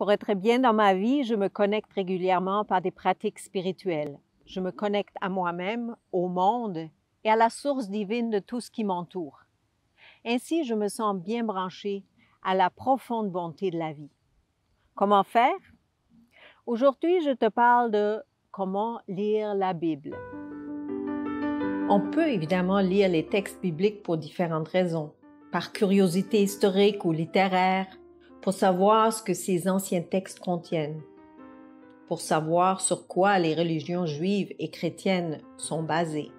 Pour être bien dans ma vie, je me connecte régulièrement par des pratiques spirituelles. Je me connecte à moi-même, au monde et à la source divine de tout ce qui m'entoure. Ainsi, je me sens bien branchée à la profonde bonté de la vie. Comment faire? Aujourd'hui, je te parle de comment lire la Bible. On peut évidemment lire les textes bibliques pour différentes raisons, par curiosité historique ou littéraire, pour savoir ce que ces anciens textes contiennent, pour savoir sur quoi les religions juives et chrétiennes sont basées.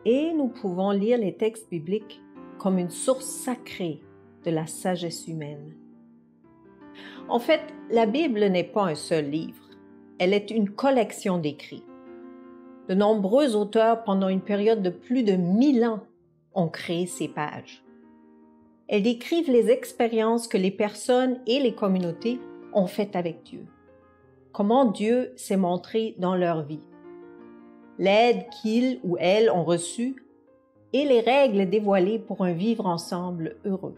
Et nous pouvons lire les textes bibliques comme une source sacrée de la sagesse humaine. En fait, la Bible n'est pas un seul livre, elle est une collection d'écrits. De nombreux auteurs, pendant une période de plus de 1000 ans, ont créé ces pages. Elles décrivent les expériences que les personnes et les communautés ont faites avec Dieu. Comment Dieu s'est montré dans leur vie. L'aide qu'ils ou elles ont reçue et les règles dévoilées pour un vivre ensemble heureux.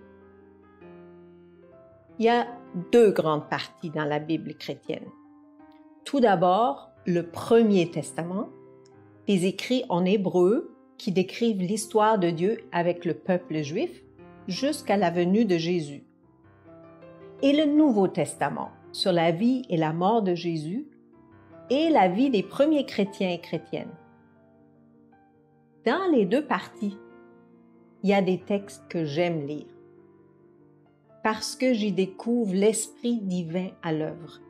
Il y a deux grandes parties dans la Bible chrétienne. Tout d'abord, le Premier Testament, des écrits en hébreu qui décrivent l'histoire de Dieu avec le peuple juif jusqu'à la venue de Jésus. Et le Nouveau Testament, sur la vie et la mort de Jésus et la vie des premiers chrétiens et chrétiennes. Dans les deux parties, il y a des textes que j'aime lire parce que j'y découvre l'Esprit divin à l'œuvre.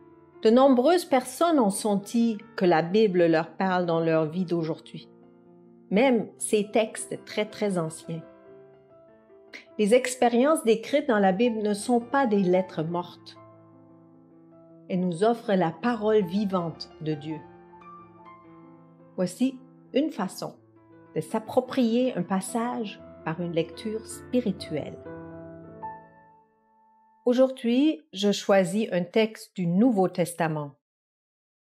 De nombreuses personnes ont senti que la Bible leur parle dans leur vie d'aujourd'hui, même ces textes très anciens. Les expériences décrites dans la Bible ne sont pas des lettres mortes. Elles nous offrent la parole vivante de Dieu. Voici une façon de s'approprier un passage par une lecture spirituelle. Aujourd'hui, je choisis un texte du Nouveau Testament,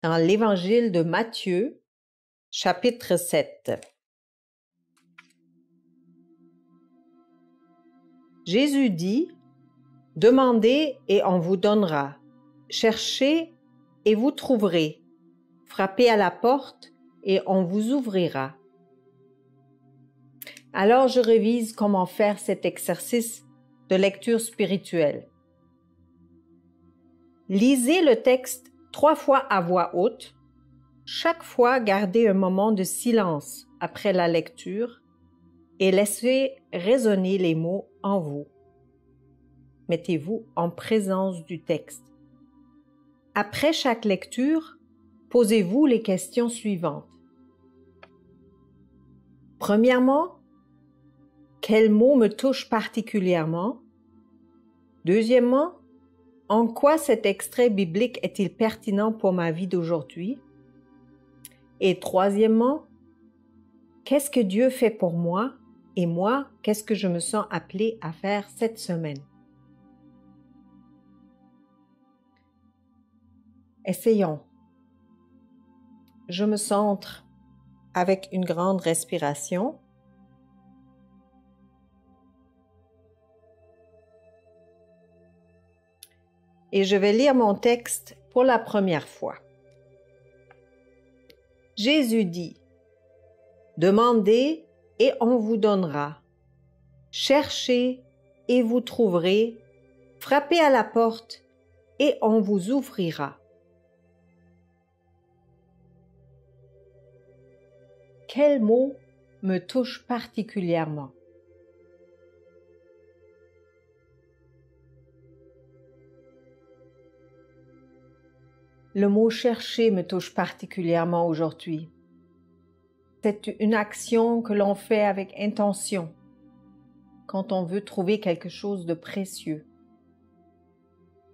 dans l'Évangile de Matthieu, chapitre 7. Jésus dit, « Demandez et on vous donnera, cherchez et vous trouverez, frappez à la porte et on vous ouvrira. » Alors je révise comment faire cet exercice de lecture spirituelle. Lisez le texte 3 fois à voix haute. Chaque fois, gardez un moment de silence après la lecture et laissez résonner les mots en vous. Mettez-vous en présence du texte. Après chaque lecture, posez-vous les questions suivantes. Premièrement, quel mot me touche particulièrement? Deuxièmement, en quoi cet extrait biblique est-il pertinent pour ma vie d'aujourd'hui? Et troisièmement, qu'est-ce que Dieu fait pour moi et moi, qu'est-ce que je me sens appelée à faire cette semaine? Essayons. Je me centre avec une grande respiration. Et je vais lire mon texte pour la première fois. Jésus dit, « Demandez et on vous donnera. Cherchez et vous trouverez. Frappez à la porte et on vous ouvrira. » Quel mot me touche particulièrement? Le mot « chercher » me touche particulièrement aujourd'hui. C'est une action que l'on fait avec intention quand on veut trouver quelque chose de précieux.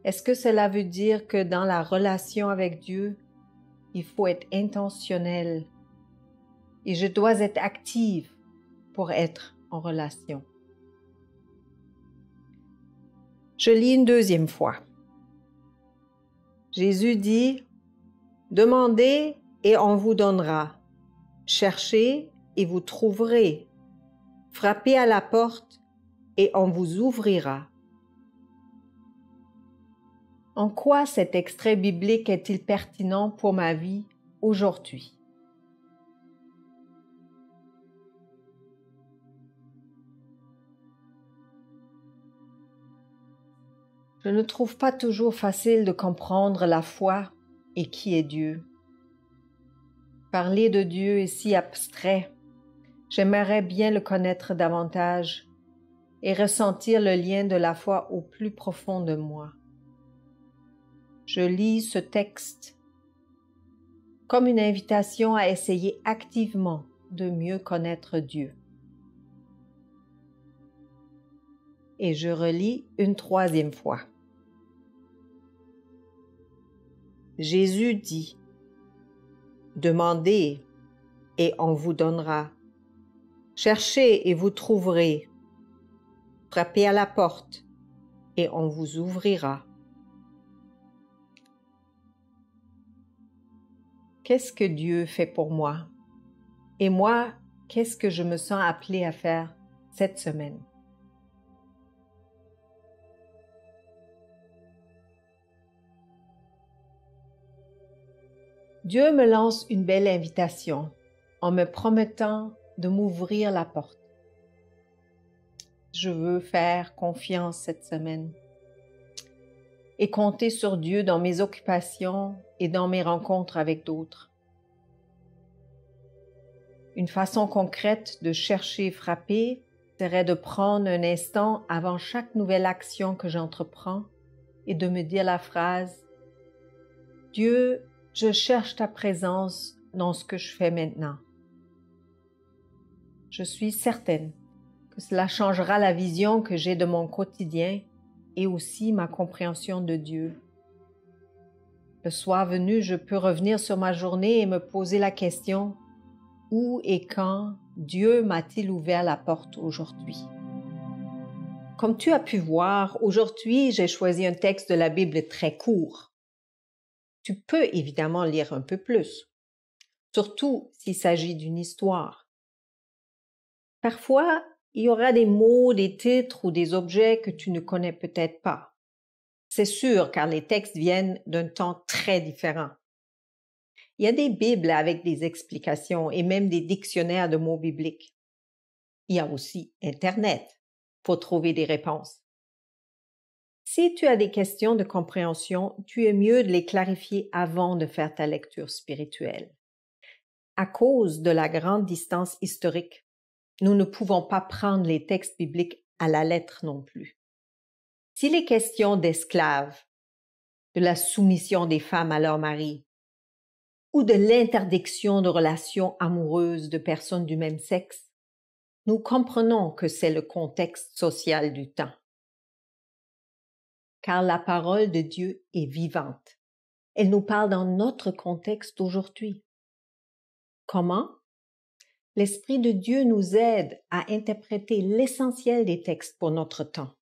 Est-ce que cela veut dire que dans la relation avec Dieu, il faut être intentionnel et je dois être active pour être en relation? Je lis une deuxième fois. Jésus dit, « Demandez et on vous donnera. Cherchez et vous trouverez. Frappez à la porte et on vous ouvrira. » En quoi cet extrait biblique est-il pertinent pour ma vie aujourd'hui? Je ne trouve pas toujours facile de comprendre la foi et qui est Dieu. Parler de Dieu est si abstrait. J'aimerais bien le connaître davantage et ressentir le lien de la foi au plus profond de moi. Je lis ce texte comme une invitation à essayer activement de mieux connaître Dieu. Et je relis une troisième fois. Jésus dit, « Demandez et on vous donnera. Cherchez et vous trouverez. Frappez à la porte et on vous ouvrira. » Qu'est-ce que Dieu fait pour moi? Et moi, qu'est-ce que je me sens appelée à faire cette semaine? Dieu me lance une belle invitation en me promettant de m'ouvrir la porte. Je veux faire confiance cette semaine et compter sur Dieu dans mes occupations et dans mes rencontres avec d'autres. Une façon concrète de chercher et frapper serait de prendre un instant avant chaque nouvelle action que j'entreprends et de me dire la phrase « Dieu, je cherche ta présence dans ce que je fais maintenant. » Je suis certaine que cela changera la vision que j'ai de mon quotidien et aussi ma compréhension de Dieu. Le soir venu, je peux revenir sur ma journée et me poser la question « Où et quand Dieu m'a-t-il ouvert la porte aujourd'hui? » Comme tu as pu voir, aujourd'hui, j'ai choisi un texte de la Bible très court. Tu peux évidemment lire un peu plus, surtout s'il s'agit d'une histoire. Parfois, il y aura des mots, des titres ou des objets que tu ne connais peut-être pas. C'est sûr, car les textes viennent d'un temps très différent. Il y a des Bibles avec des explications et même des dictionnaires de mots bibliques. Il y a aussi Internet pour trouver des réponses. Si tu as des questions de compréhension, tu es mieux de les clarifier avant de faire ta lecture spirituelle. À cause de la grande distance historique, nous ne pouvons pas prendre les textes bibliques à la lettre non plus. S'il est question d'esclaves, de la soumission des femmes à leur mari, ou de l'interdiction de relations amoureuses de personnes du même sexe, nous comprenons que c'est le contexte social du temps. Car la parole de Dieu est vivante. Elle nous parle dans notre contexte aujourd'hui. Comment? L'Esprit de Dieu nous aide à interpréter l'essentiel des textes pour notre temps.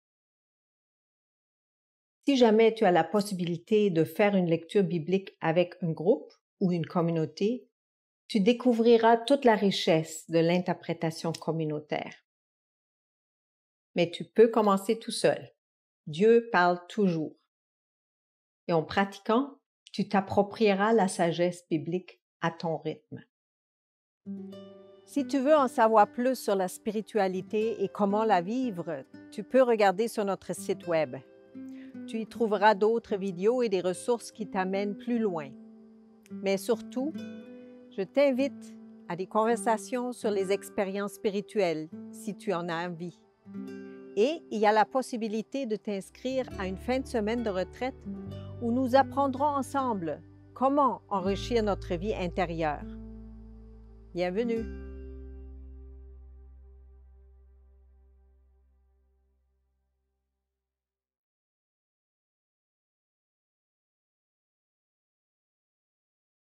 Si jamais tu as la possibilité de faire une lecture biblique avec un groupe ou une communauté, tu découvriras toute la richesse de l'interprétation communautaire. Mais tu peux commencer tout seul. Dieu parle toujours. Et en pratiquant, tu t'approprieras la sagesse biblique à ton rythme. Si tu veux en savoir plus sur la spiritualité et comment la vivre, tu peux regarder sur notre site web. Tu y trouveras d'autres vidéos et des ressources qui t'amènent plus loin. Mais surtout, je t'invite à des conversations sur les expériences spirituelles, si tu en as envie. Et il y a la possibilité de t'inscrire à une fin de semaine de retraite où nous apprendrons ensemble comment enrichir notre vie intérieure. Bienvenue!